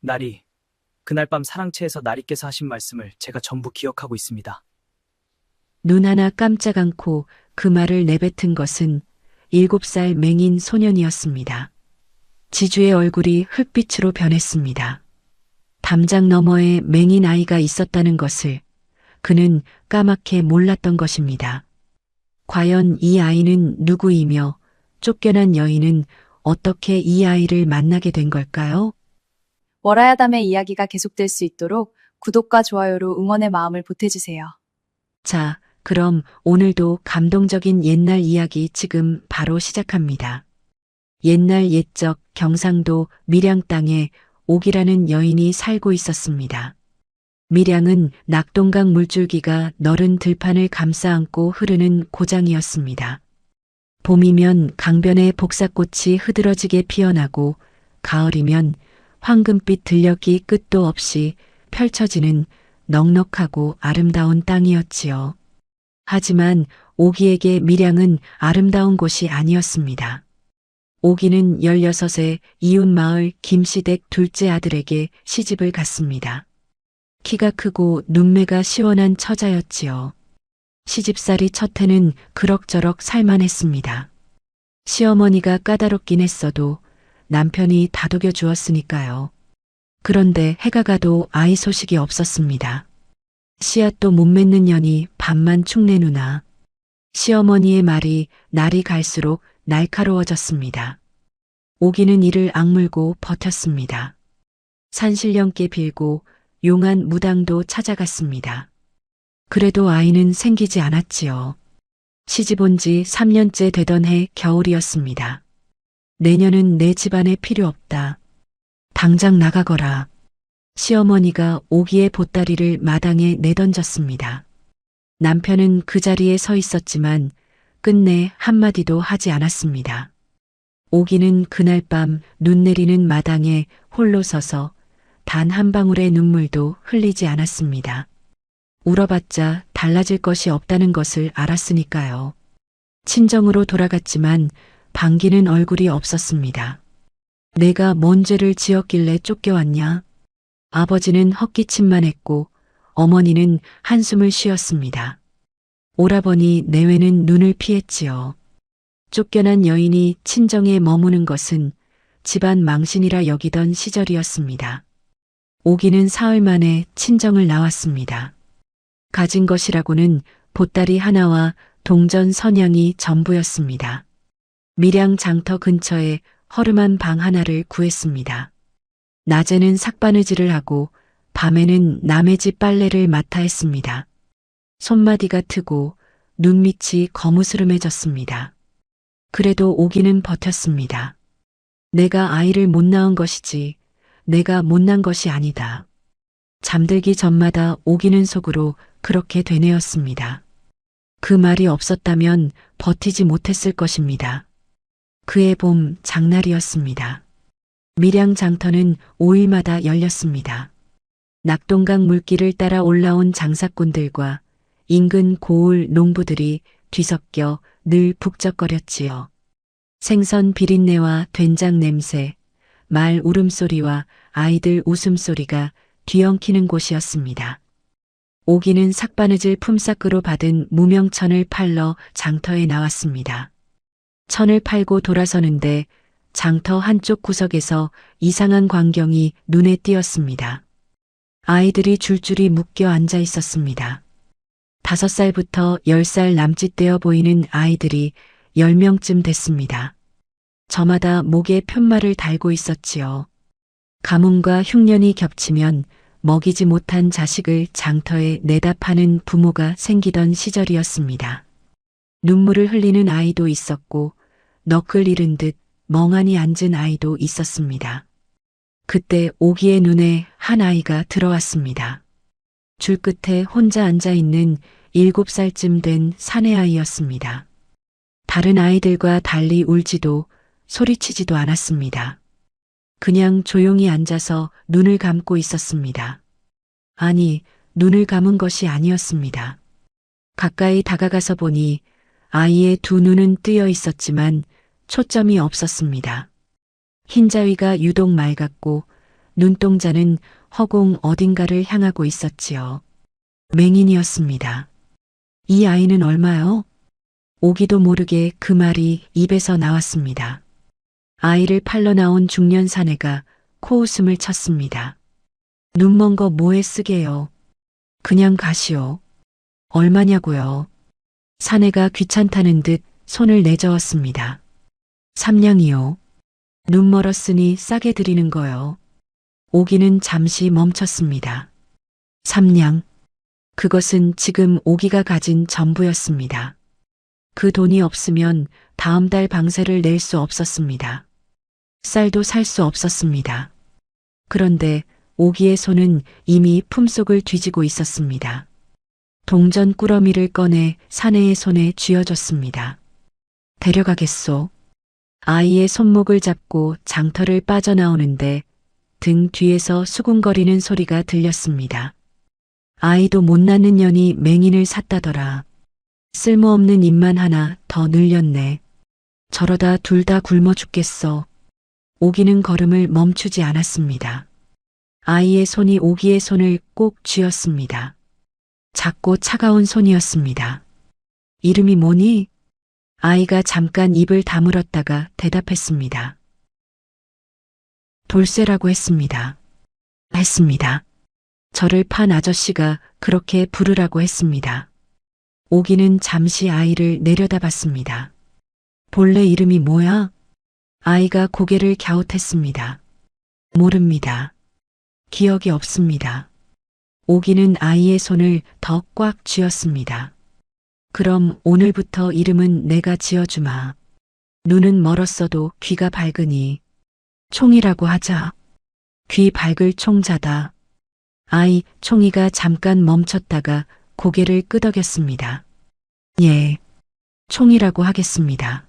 나리, 그날 밤 사랑채에서 나리께서 하신 말씀을 제가 전부 기억하고 있습니다. 눈 하나 깜짝 않고 그 말을 내뱉은 것은 7살 맹인 소년이었습니다. 지주의 얼굴이 흙빛으로 변했습니다. 담장 너머에 맹인 아이가 있었다는 것을 그는 까맣게 몰랐던 것입니다. 과연 이 아이는 누구이며 쫓겨난 여인은 어떻게 이 아이를 만나게 된 걸까요? 월화야담의 이야기가 계속될 수 있도록 구독과 좋아요로 응원의 마음을 보태주세요. 자, 그럼 오늘도 감동적인 옛날 이야기 지금 바로 시작합니다. 옛날 옛적 경상도 밀양 땅에 옥이라는 여인이 살고 있었습니다. 밀양은 낙동강 물줄기가 너른 들판을 감싸 안고 흐르는 고장이었습니다. 봄이면 강변에 복사꽃이 흐드러지게 피어나고 가을이면 황금빛 들녘이 끝도 없이 펼쳐지는 넉넉하고 아름다운 땅이었지요. 하지만 오기에게 밀양은 아름다운 곳이 아니었습니다. 오기는 16세 이웃마을 김시댁 둘째 아들에게 시집을 갔습니다. 키가 크고 눈매가 시원한 처자였지요. 시집살이 첫 해는 그럭저럭 살만했습니다. 시어머니가 까다롭긴 했어도 남편이 다독여 주었으니까요. 그런데 해가 가도 아이 소식이 없었습니다. 씨앗도 못 맺는 년이 밤만 축내누나. 시어머니의 말이 날이 갈수록 날카로워졌습니다. 오기는 이를 악물고 버텼습니다. 산신령께 빌고 용한 무당도 찾아갔습니다. 그래도 아이는 생기지 않았지요. 시집 온 지 3년째 되던 해 겨울이었습니다. 내년은 내 집안에 필요 없다. 당장 나가거라. 시어머니가 오기의 보따리를 마당에 내던졌습니다. 남편은 그 자리에 서 있었지만 끝내 한마디도 하지 않았습니다. 오기는 그날 밤 눈 내리는 마당에 홀로 서서 단 한 방울의 눈물도 흘리지 않았습니다. 울어봤자 달라질 것이 없다는 것을 알았으니까요. 친정으로 돌아갔지만 반기는 얼굴이 없었습니다. 내가 뭔 죄를 지었길래 쫓겨왔냐? 아버지는 헛기침만 했고 어머니는 한숨을 쉬었습니다. 오라버니 내외는 눈을 피했지요. 쫓겨난 여인이 친정에 머무는 것은 집안 망신이라 여기던 시절이었습니다. 오기는 사흘 만에 친정을 나왔습니다. 가진 것이라고는 보따리 하나와 동전 선양이 전부였습니다. 밀양 장터 근처에 허름한 방 하나를 구했습니다. 낮에는 삭바느질을 하고 밤에는 남의 집 빨래를 맡아 했습니다. 손마디가 트고 눈밑이 거무스름해졌습니다. 그래도 오기는 버텼습니다. 내가 아이를 못 낳은 것이지 내가 못난 것이 아니다. 잠들기 전마다 오기는 속으로 그렇게 되뇌었습니다. 그 말이 없었다면 버티지 못했을 것입니다. 그해 봄 장날이었습니다. 밀양 장터는 5일마다 열렸습니다. 낙동강 물길을 따라 올라온 장사꾼들과 인근 고을 농부들이 뒤섞여 늘 북적거렸지요. 생선 비린내와 된장 냄새, 말 울음소리와 아이들 웃음소리가 뒤엉키는 곳이었습니다. 오기는 삭바느질 품삯으로 받은 무명천을 팔러 장터에 나왔습니다. 천을 팔고 돌아서는데 장터 한쪽 구석에서 이상한 광경이 눈에 띄었습니다. 아이들이 줄줄이 묶여 앉아 있었습니다. 5살부터 10살 남짓되어 보이는 아이들이 10명쯤 됐습니다. 저마다 목에 편말을 달고 있었지요. 가뭄과 흉년이 겹치면 먹이지 못한 자식을 장터에 내다 파는 부모가 생기던 시절이었습니다. 눈물을 흘리는 아이도 있었고 넋을 잃은 듯 멍하니 앉은 아이도 있었습니다. 그때 오기의 눈에 한 아이가 들어왔습니다. 줄 끝에 혼자 앉아 있는 7살쯤 된 사내 아이였습니다. 다른 아이들과 달리 울지도 소리치지도 않았습니다. 그냥 조용히 앉아서 눈을 감고 있었습니다. 아니, 눈을 감은 것이 아니었습니다. 가까이 다가가서 보니 아이의 두 눈은 뜨여 있었지만 초점이 없었습니다. 흰자위가 유독 맑았고 눈동자는 허공 어딘가를 향하고 있었지요. 맹인이었습니다. 이 아이는 얼마요? 오기도 모르게 그 말이 입에서 나왔습니다. 아이를 팔러 나온 중년 사내가 코웃음을 쳤습니다. 눈먼 거 뭐에 쓰게요? 그냥 가시오. 얼마냐고요? 사내가 귀찮다는 듯 손을 내저었습니다. 3냥이요. 눈 멀었으니 싸게 드리는 거요. 오기는 잠시 멈췄습니다. 3냥. 그것은 지금 오기가 가진 전부였습니다. 그 돈이 없으면 다음 달 방세를 낼 수 없었습니다. 쌀도 살 수 없었습니다. 그런데 오기의 손은 이미 품속을 뒤지고 있었습니다. 동전 꾸러미를 꺼내 사내의 손에 쥐어줬습니다. 데려가겠소. 아이의 손목을 잡고 장터를 빠져나오는데 등 뒤에서 수군거리는 소리가 들렸습니다. 아이도 못 낳는 년이 맹인을 샀다더라. 쓸모없는 입만 하나 더 늘렸네. 저러다 둘 다 굶어 죽겠어. 오기는 걸음을 멈추지 않았습니다. 아이의 손이 오기의 손을 꼭 쥐었습니다. 작고 차가운 손이었습니다. 이름이 뭐니? 아이가 잠깐 입을 다물었다가 대답했습니다. 돌쇠라고 했습니다. 저를 판 아저씨가 그렇게 부르라고 했습니다. 오기는 잠시 아이를 내려다봤습니다. 본래 이름이 뭐야? 아이가 고개를 갸웃했습니다. 모릅니다. 기억이 없습니다. 오기는 아이의 손을 더 꽉 쥐었습니다. 그럼 오늘부터 이름은 내가 지어주마. 눈은 멀었어도 귀가 밝으니 총이라고 하자. 귀 밝을 총자다. 아이 총이가 잠깐 멈췄다가 고개를 끄덕였습니다. 예, 총이라고 하겠습니다.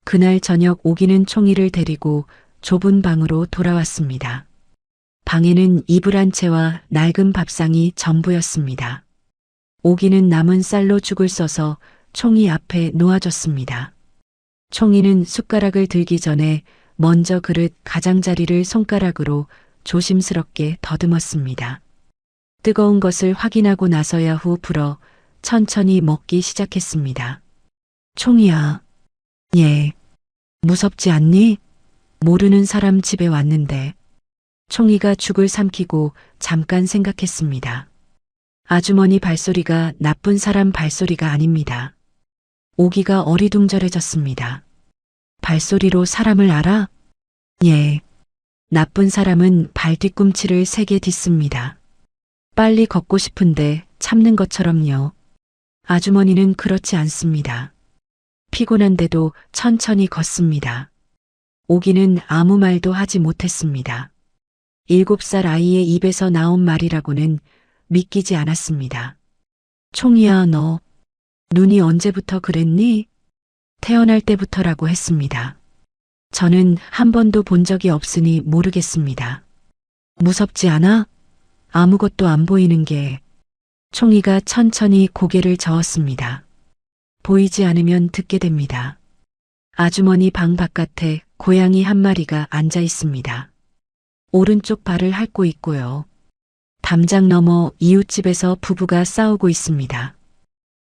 그날 저녁 오기는 총이를 데리고 좁은 방으로 돌아왔습니다. 방에는 이불 한 채와 낡은 밥상이 전부였습니다. 오기는 남은 쌀로 죽을 써서 총이 앞에 놓아줬습니다. 총이는 숟가락을 들기 전에 먼저 그릇 가장자리를 손가락으로 조심스럽게 더듬었습니다. 뜨거운 것을 확인하고 나서야 후 불어 천천히 먹기 시작했습니다. 총이야. 예. 무섭지 않니? 모르는 사람 집에 왔는데. 총이가 죽을 삼키고 잠깐 생각했습니다. 아주머니 발소리가 나쁜 사람 발소리가 아닙니다. 오기가 어리둥절해졌습니다. 발소리로 사람을 알아? 예. 나쁜 사람은 발 뒤꿈치를 세게 딛습니다. 빨리 걷고 싶은데 참는 것처럼요. 아주머니는 그렇지 않습니다. 피곤한데도 천천히 걷습니다. 오기는 아무 말도 하지 못했습니다. 7살 아이의 입에서 나온 말이라고는 믿기지 않았습니다. 총이야, 너 눈이 언제부터 그랬니? 태어날 때부터라고 했습니다. 저는 한 번도 본 적이 없으니 모르겠습니다. 무섭지 않아? 아무것도 안 보이는 게. 총이가 천천히 고개를 저었습니다. 보이지 않으면 듣게 됩니다. 아주머니 방 바깥에 고양이 한 마리가 앉아 있습니다. 오른쪽 발을 핥고 있고요. 담장 너머 이웃집에서 부부가 싸우고 있습니다.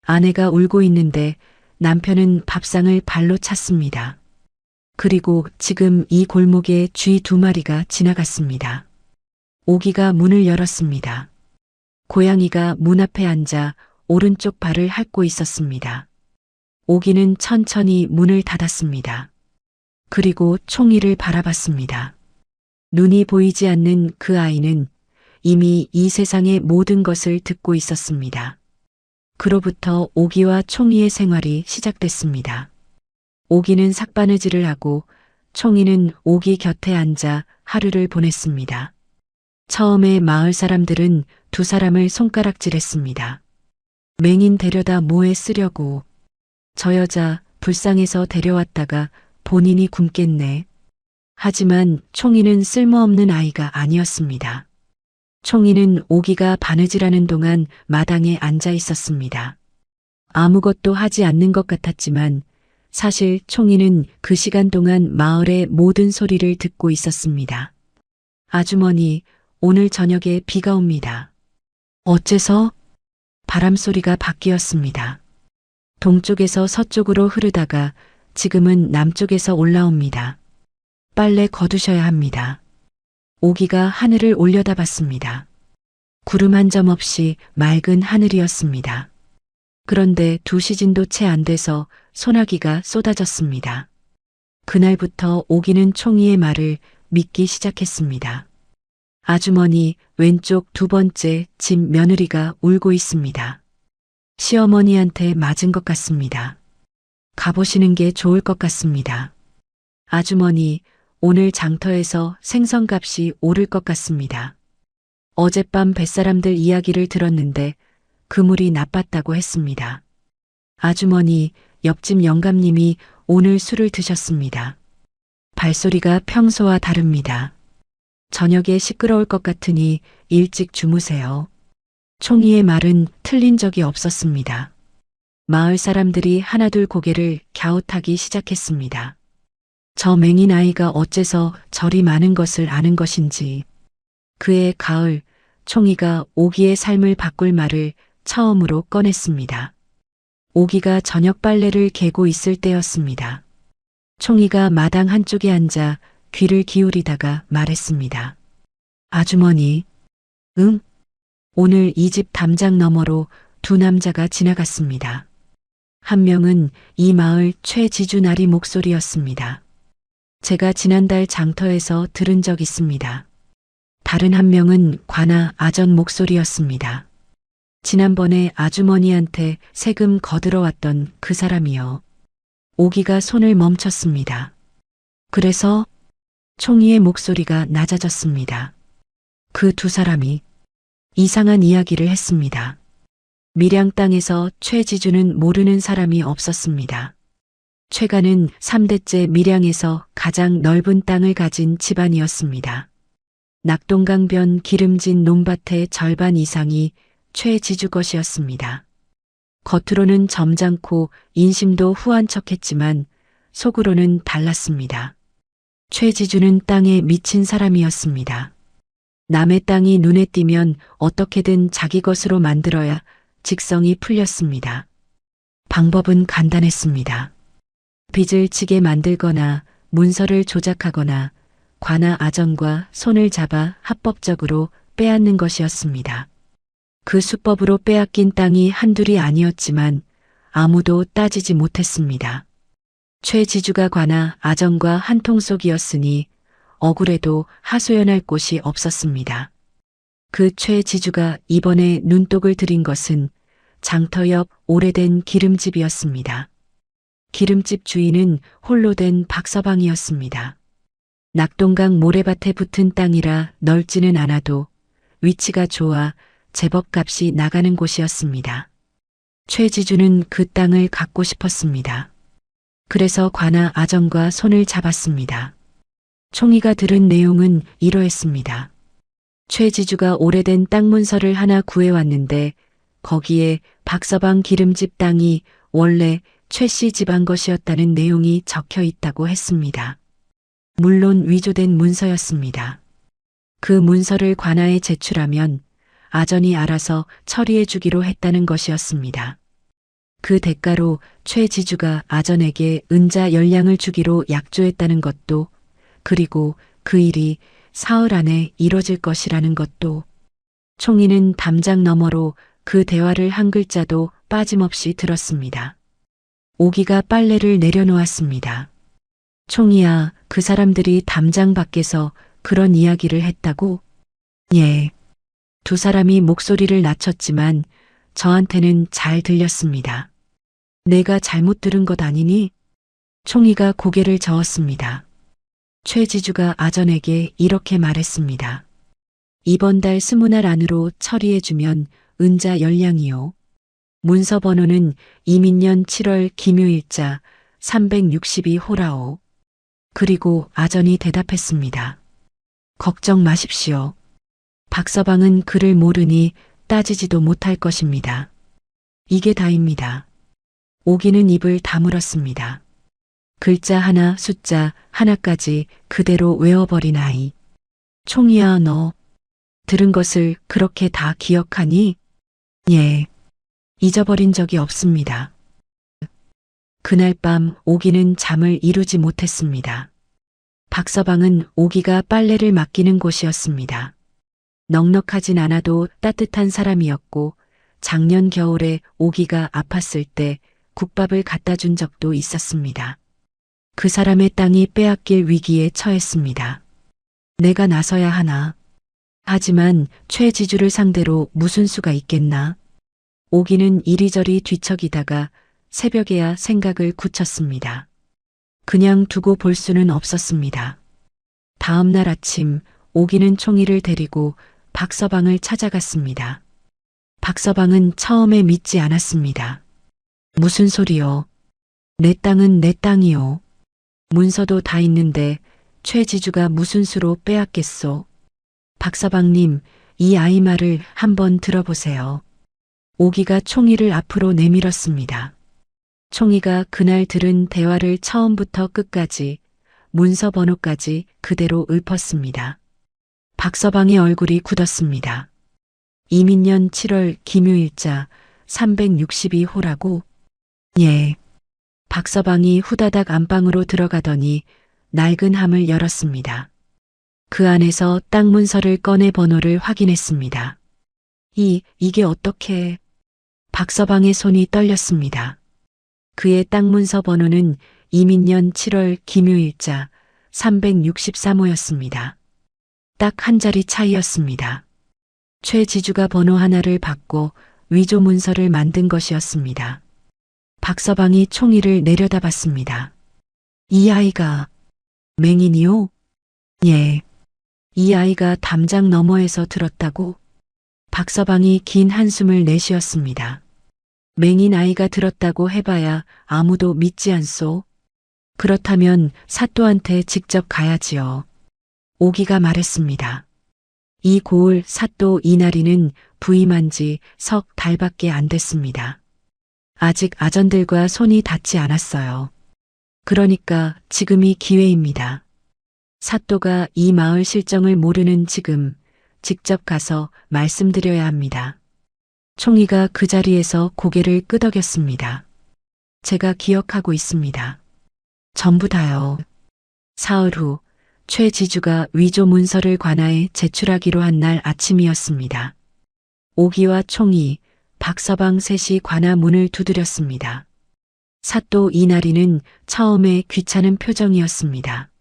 아내가 울고 있는데 남편은 밥상을 발로 찼습니다. 그리고 지금 이 골목에 쥐 2마리가 지나갔습니다. 오기가 문을 열었습니다. 고양이가 문 앞에 앉아 오른쪽 발을 핥고 있었습니다. 오기는 천천히 문을 닫았습니다. 그리고 총이를 바라봤습니다. 눈이 보이지 않는 그 아이는 이미 이 세상의 모든 것을 듣고 있었습니다. 그로부터 오기와 총이의 생활이 시작됐습니다. 오기는 삭바느질을 하고 총이는 오기 곁에 앉아 하루를 보냈습니다. 처음에 마을 사람들은 2사람을 손가락질했습니다. 맹인 데려다 뭐에 쓰려고. 저 여자 불쌍해서 데려왔다가 본인이 굶겠네. 하지만 총이는 쓸모없는 아이가 아니었습니다. 총이는 오기가 바느질하는 동안 마당에 앉아 있었습니다. 아무것도 하지 않는 것 같았지만 사실 총이는 그 시간 동안 마을의 모든 소리를 듣고 있었습니다. 아주머니, 오늘 저녁에 비가 옵니다. 어째서? 바람 소리가 바뀌었습니다. 동쪽에서 서쪽으로 흐르다가 지금은 남쪽에서 올라옵니다. 빨래 거두셔야 합니다. 오기가 하늘을 올려다봤습니다. 구름 한 점 없이 맑은 하늘이었습니다. 그런데 2시즌도 채 안 돼서 소나기가 쏟아졌습니다. 그날부터 오기는 총이의 말을 믿기 시작했습니다. 아주머니, 왼쪽 2번째 집 며느리가 울고 있습니다. 시어머니한테 맞은 것 같습니다. 가보시는 게 좋을 것 같습니다. 아주머니, 오늘 장터에서 생선값이 오를 것 같습니다. 어젯밤 뱃사람들 이야기를 들었는데 그물이 나빴다고 했습니다. 아주머니, 옆집 영감님이 오늘 술을 드셨습니다. 발소리가 평소와 다릅니다. 저녁에 시끄러울 것 같으니 일찍 주무세요. 총이의 말은 틀린 적이 없었습니다. 마을 사람들이 하나둘 고개를 갸웃하기 시작했습니다. 저 맹인 아이가 어째서 저리 많은 것을 아는 것인지. 그해 가을, 총이가 오기의 삶을 바꿀 말을 처음으로 꺼냈습니다. 오기가 저녁 빨래를 개고 있을 때였습니다. 총이가 마당 한쪽에 앉아 귀를 기울이다가 말했습니다. 아주머니, 응? 오늘 이 집 담장 너머로 2 남자가 지나갔습니다. 한 명은 이 마을 최지주나리 목소리였습니다. 제가 지난달 장터에서 들은 적 있습니다. 다른 한 명은 관아 아전 목소리였습니다. 지난번에 아주머니한테 세금 거들어 왔던 그 사람이요. 오기가 손을 멈췄습니다. 그래서 총이의 목소리가 낮아졌습니다. 그 2 사람이 이상한 이야기를 했습니다. 밀양 땅에서 최지주는 모르는 사람이 없었습니다. 최가는 3대째 밀양에서 가장 넓은 땅을 가진 집안이었습니다. 낙동강변 기름진 논밭의 절반 이상이 최지주 것이었습니다. 겉으로는 점잖고 인심도 후한 척했지만 속으로는 달랐습니다. 최지주는 땅에 미친 사람이었습니다. 남의 땅이 눈에 띄면 어떻게든 자기 것으로 만들어야 직성이 풀렸습니다. 방법은 간단했습니다. 빚을 지게 만들거나 문서를 조작하거나 관아 아전과 손을 잡아 합법적으로 빼앗는 것이었습니다. 그 수법으로 빼앗긴 땅이 한둘이 아니었지만 아무도 따지지 못했습니다. 최지주가 관아 아전과 한통속이었으니 억울해도 하소연할 곳이 없었습니다. 그 최지주가 이번에 눈독을 들인 것은 장터 옆 오래된 기름집이었습니다. 기름집 주인은 홀로 된 박서방이었습니다. 낙동강 모래밭에 붙은 땅이라 넓지는 않아도 위치가 좋아 제법 값이 나가는 곳이었습니다. 최지주는 그 땅을 갖고 싶었습니다. 그래서 관아 아전과 손을 잡았습니다. 총이가 들은 내용은 이러했습니다. 최지주가 오래된 땅 문서를 하나 구해왔는데 거기에 박서방 기름집 땅이 원래 최씨 집안 것이었다는 내용이 적혀 있다고 했습니다. 물론 위조된 문서였습니다. 그 문서를 관아에 제출하면 아전이 알아서 처리해 주기로 했다는 것이었습니다. 그 대가로 최지주가 아전에게 은자 10량을 주기로 약조했다는 것도, 그리고 그 일이 사흘 안에 이뤄질 것이라는 것도. 총이는 담장 너머로 그 대화를 한 글자도 빠짐없이 들었습니다. 오기가 빨래를 내려놓았습니다. 총이야, 그 사람들이 담장 밖에서 그런 이야기를 했다고? 예. 2 사람이 목소리를 낮췄지만 저한테는 잘 들렸습니다. 내가 잘못 들은 것 아니니? 총이가 고개를 저었습니다. 최지주가 아전에게 이렇게 말했습니다. 이번 달 20날 안으로 처리해주면 은자 10량이요. 문서 번호는 이민년 7월 기묘일자 362호라오. 그리고 아전이 대답했습니다. 걱정 마십시오. 박서방은 글을 모르니 따지지도 못할 것입니다. 이게 다입니다. 오기는 입을 다물었습니다. 글자 하나, 숫자 하나까지 그대로 외워버린 아이. 총이야, 너. 들은 것을 그렇게 다 기억하니? 예. 잊어버린 적이 없습니다. 그날 밤 오기는 잠을 이루지 못했습니다. 박서방은 오기가 빨래를 맡기는 곳이었습니다. 넉넉하진 않아도 따뜻한 사람이었고 작년 겨울에 오기가 아팠을 때 국밥을 갖다 준 적도 있었습니다. 그 사람의 땅이 빼앗길 위기에 처했습니다. 내가 나서야 하나. 하지만 최지주를 상대로 무슨 수가 있겠나. 오기는 이리저리 뒤척이다가 새벽에야 생각을 굳혔습니다. 그냥 두고 볼 수는 없었습니다. 다음 날 아침 오기는 총이를 데리고 박서방을 찾아갔습니다. 박서방은 처음에 믿지 않았습니다. 무슨 소리요? 내 땅은 내 땅이요. 문서도 다 있는데 최지주가 무슨 수로 빼앗겠소? 박서방님, 이 아이 말을 한번 들어보세요. 오기가 총이를 앞으로 내밀었습니다. 총이가 그날 들은 대화를 처음부터 끝까지 문서 번호까지 그대로 읊었습니다. 박서방의 얼굴이 굳었습니다. 이민년 7월 김유일자 362호라고? 예. 박서방이 후다닥 안방으로 들어가더니 낡은 함을 열었습니다. 그 안에서 땅 문서를 꺼내 번호를 확인했습니다. 이게 어떻게? 박서방의 손이 떨렸습니다. 그의 땅 문서 번호는 이민년 7월 김유일자 363호였습니다. 딱 한 자리 차이였습니다. 최지주가 번호 하나를 받고 위조 문서를 만든 것이었습니다. 박서방이 총이를 내려다봤습니다. 이 아이가 맹인이요? 예. 이 아이가 담장 너머에서 들었다고? 박서방이 긴 한숨을 내쉬었습니다. 맹인 아이가 들었다고 해봐야 아무도 믿지 않소? 그렇다면 사또한테 직접 가야지요. 오기가 말했습니다. 이 고을 사또 이나리는 부임한 지 석 달밖에 안 됐습니다. 아직 아전들과 손이 닿지 않았어요. 그러니까 지금이 기회입니다. 사또가 이 마을 실정을 모르는 지금 직접 가서 말씀드려야 합니다. 총이가 그 자리에서 고개를 끄덕였습니다. 제가 기억하고 있습니다. 전부 다요. 사흘 후 최지주가 위조 문서를 관아에 제출하기로 한 날 아침이었습니다. 오기와 총이, 박서방 셋이 관아 문을 두드렸습니다. 사또 이나리는 처음에 귀찮은 표정이었습니다.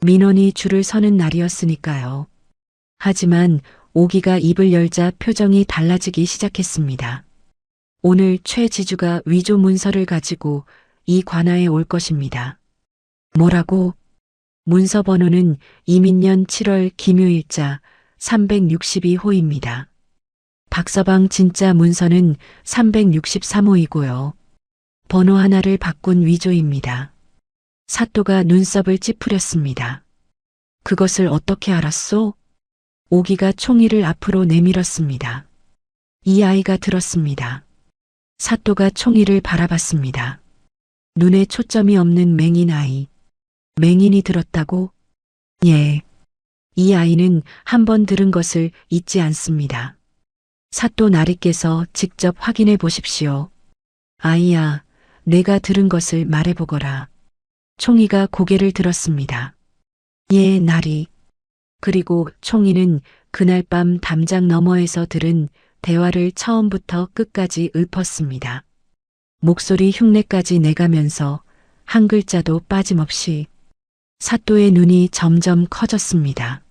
민원이 줄을 서는 날이었으니까요. 하지만 오기가 입을 열자 표정이 달라지기 시작했습니다. 오늘 최지주가 위조 문서를 가지고 이 관아에 올 것입니다. 뭐라고? 문서 번호는 이민년 7월 김유일자 362호입니다. 박서방 진짜 문서는 363호이고요. 번호 하나를 바꾼 위조입니다. 사또가 눈썹을 찌푸렸습니다. 그것을 어떻게 알았소? 오기가 총이를 앞으로 내밀었습니다. 이 아이가 들었습니다. 사또가 총이를 바라봤습니다. 눈에 초점이 없는 맹인 아이. 맹인이 들었다고? 예. 이 아이는 한 번 들은 것을 잊지 않습니다. 사또 나리께서 직접 확인해 보십시오. 아이야, 내가 들은 것을 말해보거라. 총이가 고개를 들었습니다. 예, 나리. 그리고 총이는 그날 밤 담장 너머에서 들은 대화를 처음부터 끝까지 읊었습니다. 목소리 흉내까지 내가면서 한 글자도 빠짐없이. 사또의 눈이 점점 커졌습니다.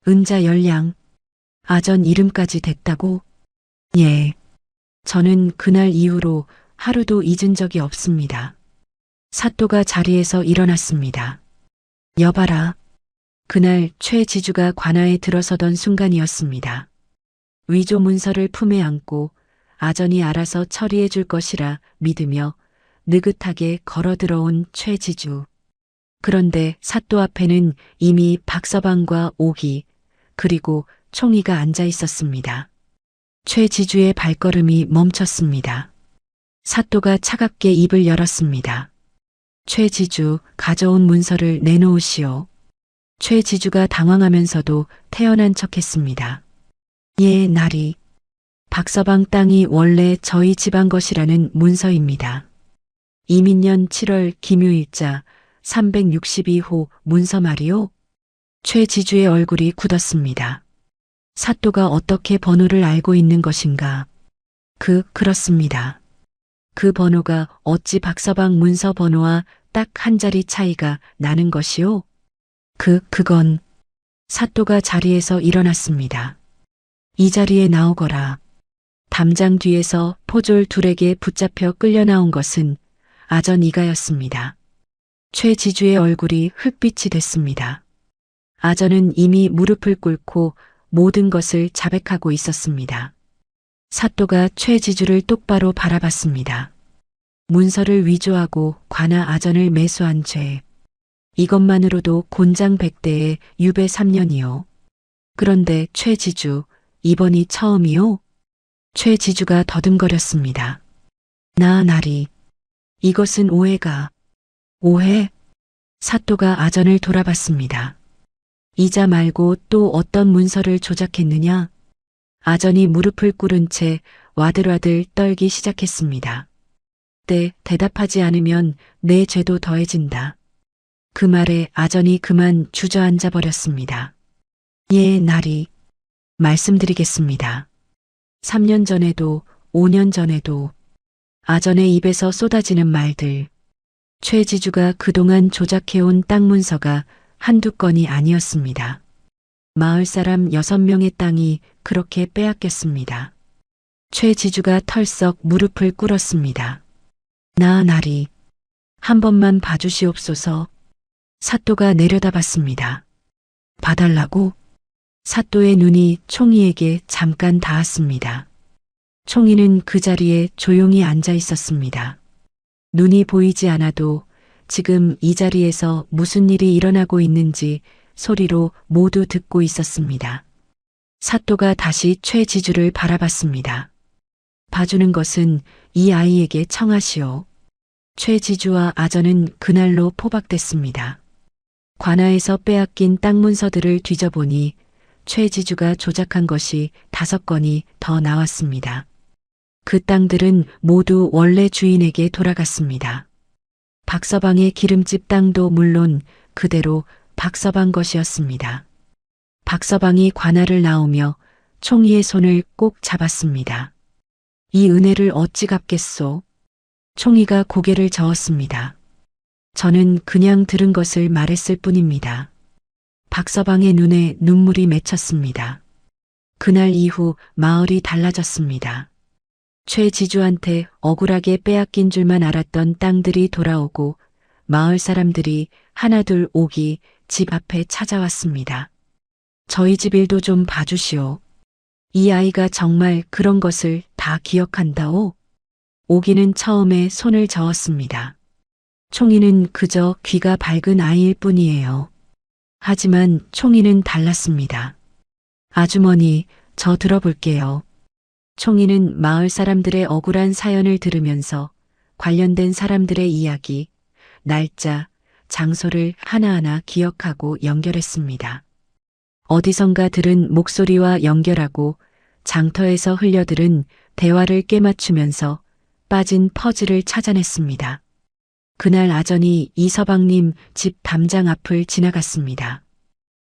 은자 열량, 아전 이름까지 됐다고? 예. 저는 그날 이후로 하루도 잊은 적이 없습니다. 사또가 자리에서 일어났습니다. 여봐라. 그날 최지주가 관아에 들어서던 순간이었습니다. 위조 문서를 품에 안고 아전이 알아서 처리해 줄 것이라 믿으며 느긋하게 걸어 들어온 최지주. 그런데 사또 앞에는 이미 박서방과 오기, 그리고 총이가 앉아 있었습니다. 최지주의 발걸음이 멈췄습니다. 사또가 차갑게 입을 열었습니다. 최지주, 가져온 문서를 내놓으시오. 최지주가 당황하면서도 태연한 척했습니다. 예, 나리. 박서방 땅이 원래 저희 집안 것이라는 문서입니다. 이민년 7월 기묘일자 362호 문서 말이요. 최지주의 얼굴이 굳었습니다. 사또가 어떻게 번호를 알고 있는 것인가? 그렇습니다. 그 번호가 어찌 박서방 문서 번호와 딱 한 자리 차이가 나는 것이요? 그건. 사또가 자리에서 일어났습니다. 이 자리에 나오거라. 담장 뒤에서 포졸 둘에게 붙잡혀 끌려 나온 것은 아전 이가였습니다. 최지주의 얼굴이 흙빛이 됐습니다. 아전은 이미 무릎을 꿇고 모든 것을 자백하고 있었습니다. 사또가 최지주를 똑바로 바라봤습니다. 문서를 위조하고 관아 아전을 매수한 죄. 이것만으로도 곤장 100대에 유배 3년이요. 그런데 최지주, 이번이 처음이요? 최지주가 더듬거렸습니다. 나리. 이것은 오해가. 오해? 사또가 아전을 돌아봤습니다. 이자 말고 또 어떤 문서를 조작했느냐? 아전이 무릎을 꿇은 채 와들와들 떨기 시작했습니다. 대답하지 않으면 내 죄도 더해진다. 그 말에 아전이 그만 주저앉아 버렸습니다. 예, 나리. 말씀드리겠습니다. 3년 전에도 5년 전에도 아전의 입에서 쏟아지는 말들. 최지주가 그동안 조작해온 땅 문서가 한두 건이 아니었습니다. 마을 사람 6명의 땅이 그렇게 빼앗겼습니다. 최지주가 털썩 무릎을 꿇었습니다. 나리. 한 번만 봐주시옵소서. 사또가 내려다봤습니다. 봐달라고? 사또의 눈이 총이에게 잠깐 닿았습니다. 총이는 그 자리에 조용히 앉아 있었습니다. 눈이 보이지 않아도 지금 이 자리에서 무슨 일이 일어나고 있는지 소리로 모두 듣고 있었습니다. 사또가 다시 최지주를 바라봤습니다. 봐주는 것은 이 아이에게 청하시오. 최지주와 아전은 그날로 포박됐습니다. 관아에서 빼앗긴 땅 문서들을 뒤져보니 최지주가 조작한 것이 5건이 더 나왔습니다. 그 땅들은 모두 원래 주인에게 돌아갔습니다. 박서방의 기름집 땅도 물론 그대로 박서방 것이었습니다. 박서방이 관아를 나오며 총이의 손을 꼭 잡았습니다. 이 은혜를 어찌 갚겠소? 총이가 고개를 저었습니다. 저는 그냥 들은 것을 말했을 뿐입니다. 박서방의 눈에 눈물이 맺혔습니다. 그날 이후 마을이 달라졌습니다. 최지주한테 억울하게 빼앗긴 줄만 알았던 땅들이 돌아오고 마을 사람들이 하나둘 오기 집 앞에 찾아왔습니다. 저희 집 일도 좀 봐주시오. 이 아이가 정말 그런 것을 다 기억한다오? 오기는 처음에 손을 저었습니다. 총이는 그저 귀가 밝은 아이일 뿐이에요. 하지만 총이는 달랐습니다. 아주머니, 저 들어볼게요. 총이는 마을 사람들의 억울한 사연을 들으면서 관련된 사람들의 이야기, 날짜, 장소를 하나하나 기억하고 연결했습니다. 어디선가 들은 목소리와 연결하고 장터에서 흘려들은 대화를 꿰맞추면서 빠진 퍼즐을 찾아냈습니다. 그날 아전이 이서방님 집 담장 앞을 지나갔습니다.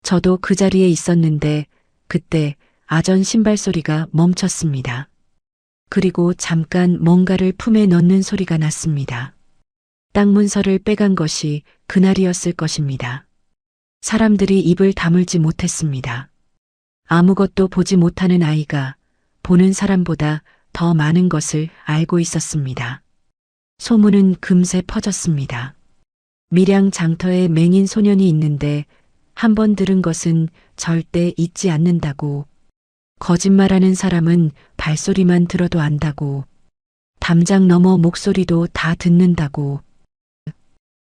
저도 그 자리에 있었는데 그때 아전 신발 소리가 멈췄습니다. 그리고 잠깐 뭔가를 품에 넣는 소리가 났습니다. 땅 문서를 빼간 것이 그날이었을 것입니다. 사람들이 입을 다물지 못했습니다. 아무것도 보지 못하는 아이가 보는 사람보다 더 많은 것을 알고 있었습니다. 소문은 금세 퍼졌습니다. 밀양 장터에 맹인 소년이 있는데 한 번 들은 것은 절대 잊지 않는다고. 거짓말하는 사람은 발소리만 들어도 안다고. 담장 너머 목소리도 다 듣는다고.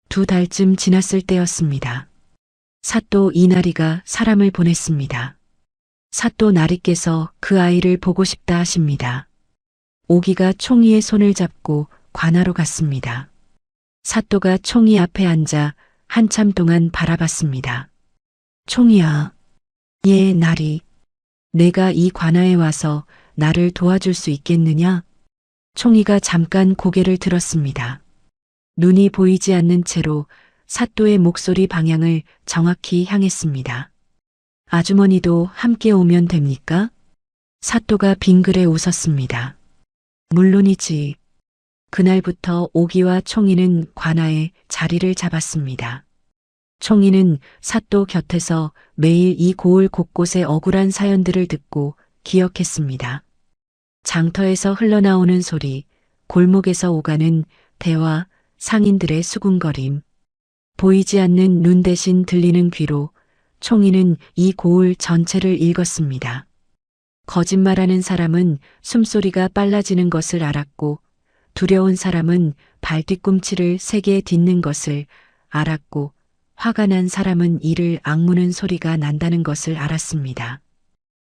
2달쯤 지났을 때였습니다. 사또 이나리가 사람을 보냈습니다. 사또 나리께서 그 아이를 보고 싶다 하십니다. 오기가 총이의 손을 잡고 관하로 갔습니다. 사또가 총이 앞에 앉아 한참 동안 바라봤습니다. 총이야. 예, 나리. 내가 이 관아에 와서 나를 도와줄 수 있겠느냐? 총이가 잠깐 고개를 들었습니다. 눈이 보이지 않는 채로 사또의 목소리 방향을 정확히 향했습니다. 아주머니도 함께 오면 됩니까? 사또가 빙그레 웃었습니다. 물론이지. 그날부터 오기와 총이는 관아에 자리를 잡았습니다. 총이는 사또 곁에서 매일 이 고을 곳곳의 억울한 사연들을 듣고 기억했습니다. 장터에서 흘러나오는 소리, 골목에서 오가는 대화, 상인들의 수군거림. 보이지 않는 눈 대신 들리는 귀로 총이는 이 고을 전체를 읽었습니다. 거짓말하는 사람은 숨소리가 빨라지는 것을 알았고, 두려운 사람은 발뒤꿈치를 세게 딛는 것을 알았고, 화가 난 사람은 이를 악무는 소리가 난다는 것을 알았습니다.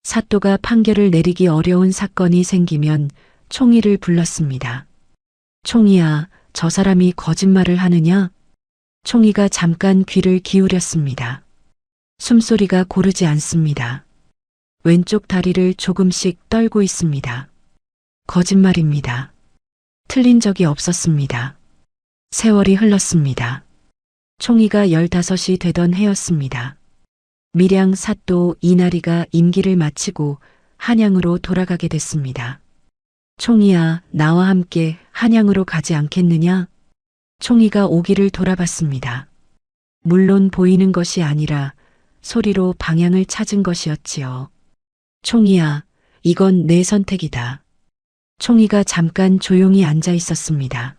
사또가 판결을 내리기 어려운 사건이 생기면 총이를 불렀습니다. 총이야, 저 사람이 거짓말을 하느냐? 총이가 잠깐 귀를 기울였습니다. 숨소리가 고르지 않습니다. 왼쪽 다리를 조금씩 떨고 있습니다. 거짓말입니다. 틀린 적이 없었습니다. 세월이 흘렀습니다. 총이가 15이 되던 해였습니다. 밀양 사또 이나리가 임기를 마치고 한양으로 돌아가게 됐습니다. 총이야, 나와 함께 한양으로 가지 않겠느냐? 총이가 오기를 돌아봤습니다. 물론 보이는 것이 아니라 소리로 방향을 찾은 것이었지요. 총이야, 이건 내 선택이다. 총이가 잠깐 조용히 앉아 있었습니다.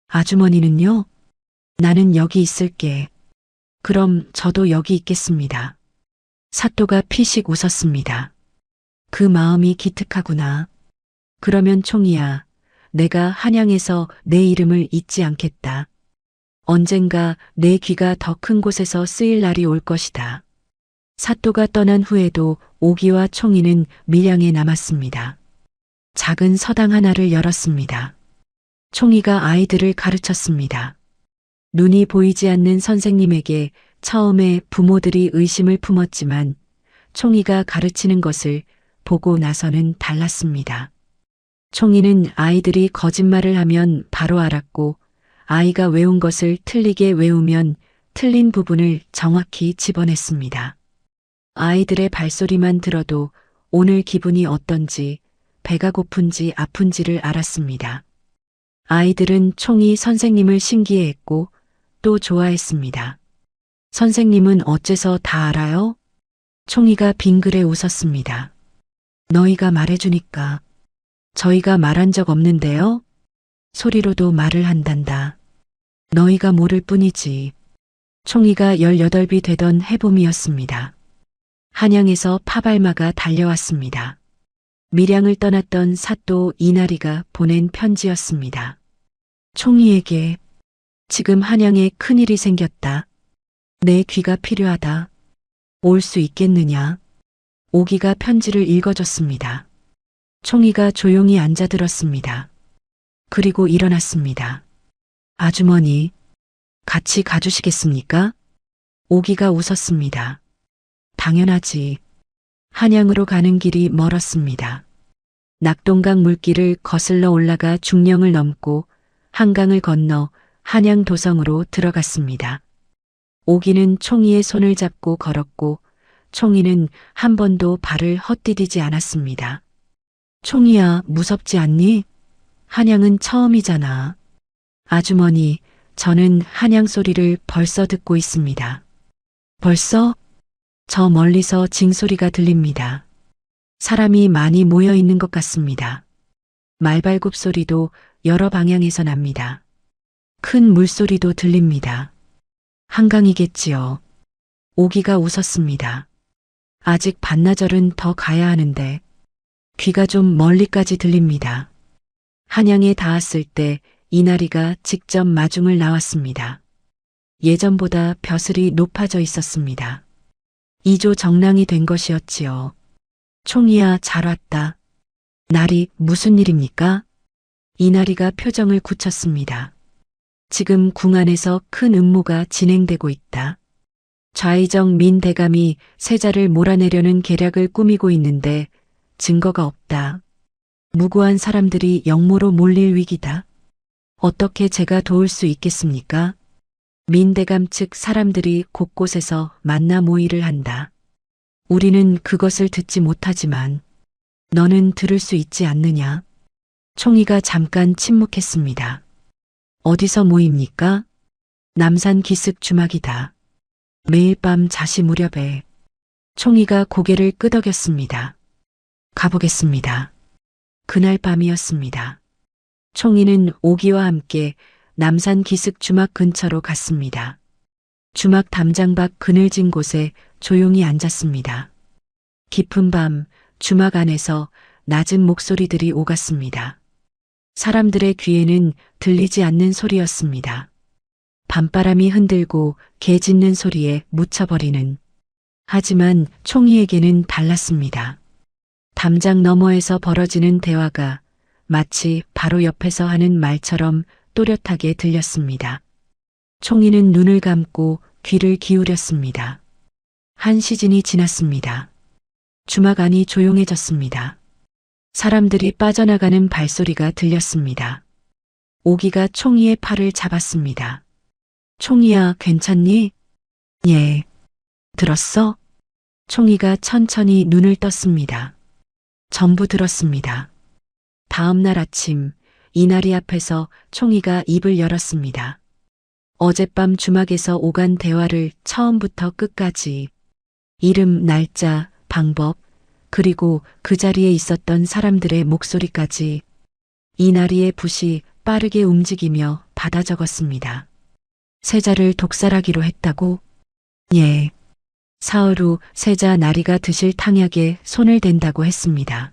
아주머니는요? 나는 여기 있을게. 그럼 저도 여기 있겠습니다. 사또가 피식 웃었습니다. 그 마음이 기특하구나. 그러면 총이야, 내가 한양에서 내 이름을 잊지 않겠다. 언젠가 내 귀가 더 큰 곳에서 쓰일 날이 올 것이다. 사또가 떠난 후에도 오기와 총이는 밀양에 남았습니다. 작은 서당 하나를 열었습니다. 총이가 아이들을 가르쳤습니다. 눈이 보이지 않는 선생님에게 처음에 부모들이 의심을 품었지만 총이가 가르치는 것을 보고 나서는 달랐습니다. 총이는 아이들이 거짓말을 하면 바로 알았고 아이가 외운 것을 틀리게 외우면 틀린 부분을 정확히 집어냈습니다. 아이들의 발소리만 들어도 오늘 기분이 어떤지, 배가 고픈지 아픈지를 알았습니다. 아이들은 총이 선생님을 신기해했고 또 좋아했습니다. 선생님은 어째서 다 알아요? 총이가 빙그레 웃었습니다. 너희가 말해주니까. 저희가 말한 적 없는데요? 소리로도 말을 한단다. 너희가 모를 뿐이지. 총이가 18이 되던 해봄이었습니다. 한양에서 파발마가 달려왔습니다. 밀양을 떠났던 사또 이나리가 보낸 편지였습니다. 총이에게 지금 한양에 큰일이 생겼다. 내 귀가 필요하다. 올 수 있겠느냐? 오기가 편지를 읽어줬습니다. 총이가 조용히 앉아들었습니다. 그리고 일어났습니다. 아주머니, 같이 가주시겠습니까? 오기가 웃었습니다. 당연하지. 한양으로 가는 길이 멀었습니다. 낙동강 물길을 거슬러 올라가 중령을 넘고 한강을 건너 한양 도성으로 들어갔습니다. 오기는 총이의 손을 잡고 걸었고 총이는 한 번도 발을 헛디디지 않았습니다. 총이야, 무섭지 않니? 한양은 처음이잖아. 아주머니, 저는 한양 소리를 벌써 듣고 있습니다. 벌써? 저 멀리서 징소리가 들립니다. 사람이 많이 모여 있는 것 같습니다. 말발굽 소리도 여러 방향에서 납니다. 큰 물소리도 들립니다. 한강이겠지요. 오기가 웃었습니다. 아직 반나절은 더 가야 하는데 귀가 좀 멀리까지 들립니다. 한양에 닿았을 때 이나리가 직접 마중을 나왔습니다. 예전보다 벼슬이 높아져 있었습니다. 이조 정랑이 된 것이었지요. 총이야, 잘 왔다. 날이 무슨 일입니까? 이나리가 표정을 굳혔습니다. 지금 궁 안에서 큰 음모가 진행되고 있다. 좌의정 민대감이 세자를 몰아내려는 계략을 꾸미고 있는데 증거가 없다. 무고한 사람들이 역모로 몰릴 위기다. 어떻게 제가 도울 수 있겠습니까? 민대감 측 사람들이 곳곳에서 만나 모의를 한다. 우리는 그것을 듣지 못하지만 너는 들을 수 있지 않느냐? 총리가 잠깐 침묵했습니다. 어디서 모입니까? 남산 기슭 주막이다. 매일 밤 자시 무렵에 총리가 고개를 끄덕였습니다. 가보겠습니다. 그날 밤이었습니다. 총리는 오기와 함께 남산 기슭 주막 근처로 갔습니다. 주막 담장 밖 그늘진 곳에 조용히 앉았습니다. 깊은 밤 주막 안에서 낮은 목소리들이 오갔습니다. 사람들의 귀에는 들리지 않는 소리였습니다. 밤바람이 흔들고 개 짖는 소리에 묻혀버리는. 하지만 총리에게는 달랐습니다. 담장 너머에서 벌어지는 대화가 마치 바로 옆에서 하는 말처럼 또렷하게 들렸습니다. 총리는 눈을 감고 귀를 기울였습니다. 한 시즌이 지났습니다. 주막 안이 조용해졌습니다. 사람들이 빠져나가는 발소리가 들렸습니다. 오기가 총리의 팔을 잡았습니다. 총리야, 괜찮니? 예. 들었어? 총리가 천천히 눈을 떴습니다. 전부 들었습니다. 다음 날 아침, 이나리 앞에서 총리가 입을 열었습니다. 어젯밤 주막에서 오간 대화를 처음부터 끝까지 이름, 날짜, 방법, 그리고 그 자리에 있었던 사람들의 목소리까지 이나리의 붓이 빠르게 움직이며 받아 적었습니다. 세자를 독살하기로 했다고? 예. 사흘 후 세자 나리가 드실 탕약에 손을 댄다고 했습니다.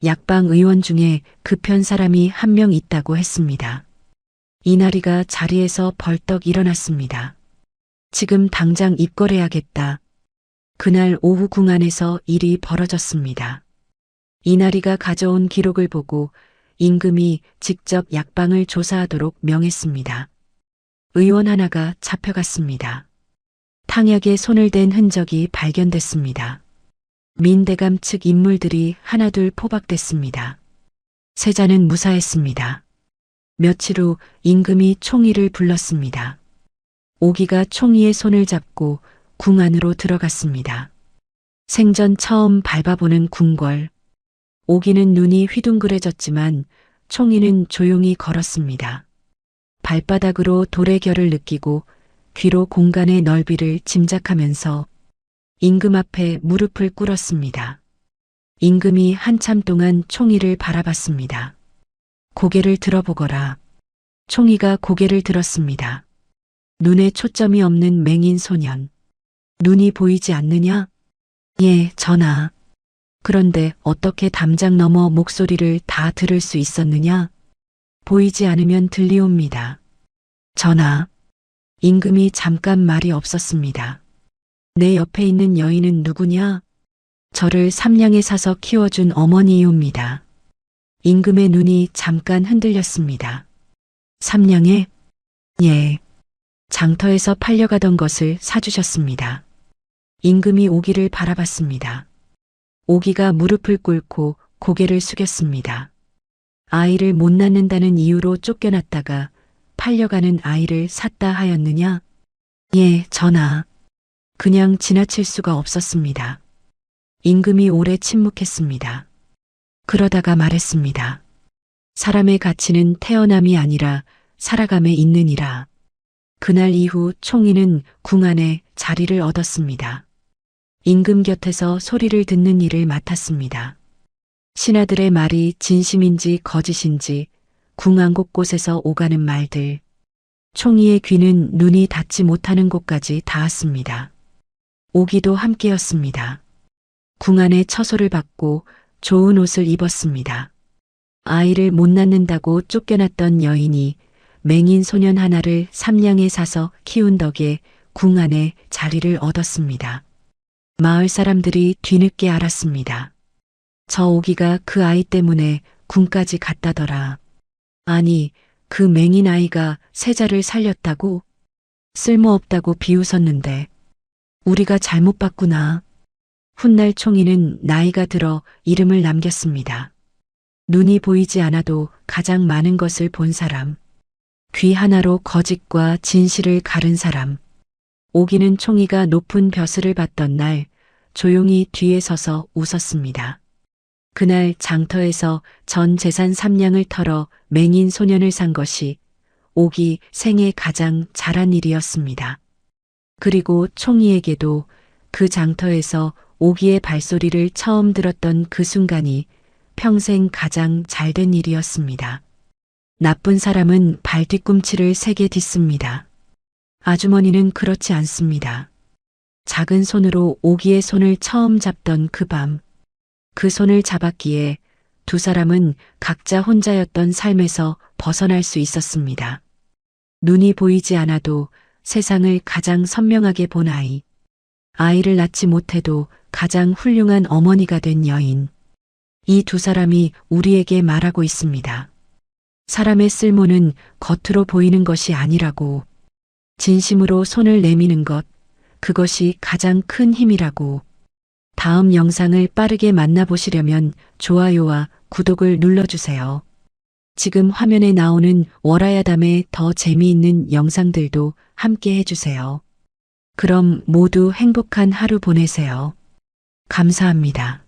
약방 의원 중에 급한 사람이 한 명 있다고 했습니다. 이나리가 자리에서 벌떡 일어났습니다. 지금 당장 입거래하겠다. 그날 오후 궁 안에서 일이 벌어졌습니다. 이나리가 가져온 기록을 보고 임금이 직접 약방을 조사하도록 명했습니다. 의원 하나가 잡혀갔습니다. 탕약에 손을 댄 흔적이 발견됐습니다. 민대감 측 인물들이 하나둘 포박됐습니다. 세자는 무사했습니다. 며칠 후 임금이 총리를 불렀습니다. 오기가 총리의 손을 잡고 궁 안으로 들어갔습니다. 생전 처음 밟아보는 궁궐. 오기는 눈이 휘둥그레졌지만 총리는 조용히 걸었습니다. 발바닥으로 돌의 결을 느끼고 귀로 공간의 넓이를 짐작하면서 임금 앞에 무릎을 꿇었습니다. 임금이 한참 동안 총리를 바라봤습니다. 고개를 들어보거라. 총리가 고개를 들었습니다. 눈에 초점이 없는 맹인 소년. 눈이 보이지 않느냐? 예, 전하. 그런데 어떻게 담장 너머 목소리를 다 들을 수 있었느냐? 보이지 않으면 들리옵니다. 전하. 임금이 잠깐 말이 없었습니다. 내 옆에 있는 여인은 누구냐? 저를 삼냥에 사서 키워준 어머니이옵니다. 임금의 눈이 잠깐 흔들렸습니다. 삼냥에? 예. 장터에서 팔려가던 것을 사주셨습니다. 임금이 오기를 바라봤습니다. 오기가 무릎을 꿇고 고개를 숙였습니다. 아이를 못 낳는다는 이유로 쫓겨났다가 팔려가는 아이를 샀다 하였느냐? 예, 전하. 그냥 지나칠 수가 없었습니다. 임금이 오래 침묵했습니다. 그러다가 말했습니다. 사람의 가치는 태어남이 아니라 살아감에 있느니라. 그날 이후 총리는 궁 안에 자리를 얻었습니다. 임금 곁에서 소리를 듣는 일을 맡았습니다. 신하들의 말이 진심인지 거짓인지 궁 안 곳곳에서 오가는 말들. 총리의 귀는 눈이 닿지 못하는 곳까지 닿았습니다. 오기도 함께였습니다. 궁 안에 처소를 받고 좋은 옷을 입었습니다. 아이를 못 낳는다고 쫓겨났던 여인이 맹인 소년 하나를 삼냥에 사서 키운 덕에 궁 안에 자리를 얻었습니다. 마을 사람들이 뒤늦게 알았습니다. 저 오기가 그 아이 때문에 궁까지 갔다더라. 아니, 그 맹인 아이가 세자를 살렸다고? 쓸모없다고 비웃었는데 우리가 잘못 봤구나. 훗날 총이는 나이가 들어 이름을 남겼습니다. 눈이 보이지 않아도 가장 많은 것을 본 사람. 귀 하나로 거짓과 진실을 가른 사람. 오기는 총이가 높은 벼슬을 받던 날 조용히 뒤에 서서 웃었습니다. 그날 장터에서 전 재산 3냥을 털어 맹인 소년을 산 것이 오기 생애 가장 잘한 일이었습니다. 그리고 총이에게도 그 장터에서 오기의 발소리를 처음 들었던 그 순간이 평생 가장 잘된 일이었습니다. 나쁜 사람은 발뒤꿈치를 세게 딛습니다. 아주머니는 그렇지 않습니다. 작은 손으로 오기의 손을 처음 잡던 그 밤, 그 손을 잡았기에 두 사람은 각자 혼자였던 삶에서 벗어날 수 있었습니다. 눈이 보이지 않아도 세상을 가장 선명하게 본 아이. 아이를 낳지 못해도 가장 훌륭한 어머니가 된 여인. 이 두 사람이 우리에게 말하고 있습니다. 사람의 쓸모는 겉으로 보이는 것이 아니라고. 진심으로 손을 내미는 것, 그것이 가장 큰 힘이라고. 다음 영상을 빠르게 만나보시려면 좋아요와 구독을 눌러주세요. 지금 화면에 나오는 월화야담의 더 재미있는 영상들도 함께 해주세요. 그럼 모두 행복한 하루 보내세요. 감사합니다.